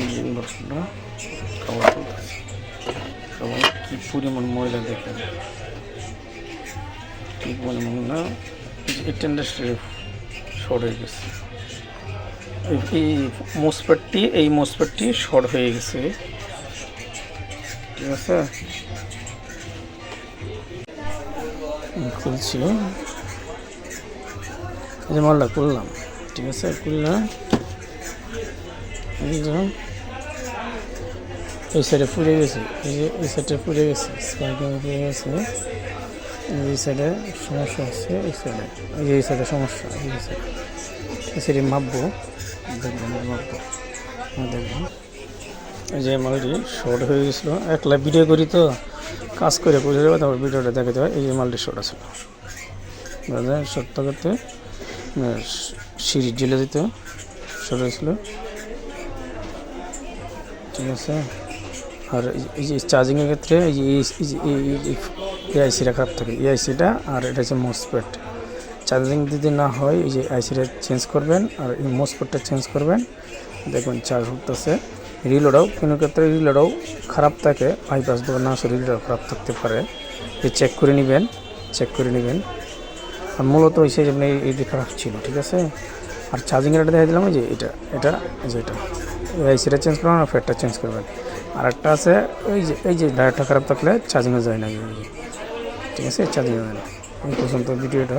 ইনভার্টারটা খাওয়া চলতেছে। সবাই কী পরিমাণ ময়লা দেখেন, কী পরিমাণ না ইন্ডাস্ট্রি শর্ট হয়ে গেছে। এই মোসপেটটি শর্ট হয়ে গেছে, ঠিক আছে। খুলছি, এই যে মালটা খুললাম, ঠিক আছে। খুললাম, এই সাইডে পুড়ে গেছে, এই সাইডে পুড়ে গেছে, পুড়ে গেছে। এই সাইডে সমস্যা হচ্ছে, এই সাইডে সমস্যা, এই সাইডে মাপবো, দেখবেন মাপবো, দেখবো। এই যে মালটি শর্ট হয়ে গেছিলো, একলা ভিডিও করি তো, কাজ করে যাবে, তারপর ভিডিওটা দেখাতে হয়। এই যে মালটি শর্ট আছে, শর্ট থাকাতে সিঁড়ি জেলে দিতে শর্ট হয়েছিল, ঠিক আছে। আর এই যে চার্জিংয়ের ক্ষেত্রে এই যে আইসিটা খারাপ থাকে, এই আইসিটা, আর এটা হচ্ছে মোসপেট। চার্জিং যদি না হয় এই যে আইসিটা চেঞ্জ করবেন, আর এই মোসপেটটা চেঞ্জ করবেন, দেখবেন চার্জ হতেছে। রিলোডাও কোনো ক্ষেত্রে রিলোডাও খারাপ থাকে, বাইপাস দেওয়া না আসলে রিলোডাও খারাপ থাকতে পারে, চেক করে নেবেন। আর মূলত হয়েছে যে এই যে খারাপ ছিল, ঠিক আছে। আর চার্জিংয়ের এটা দেখা দিলাম, যে এটা এই আইসিটা চেঞ্জ করবেন, আর ফ্যাটটা চেঞ্জ করবেন। আর একটা আছে এই যে ডায়ারটা খারাপ থাকলে চার্জিংয়ে যায় না, ঠিক আছে, চার্জিংয়ে যায় না। এই পর্যন্ত ভিডিওটা।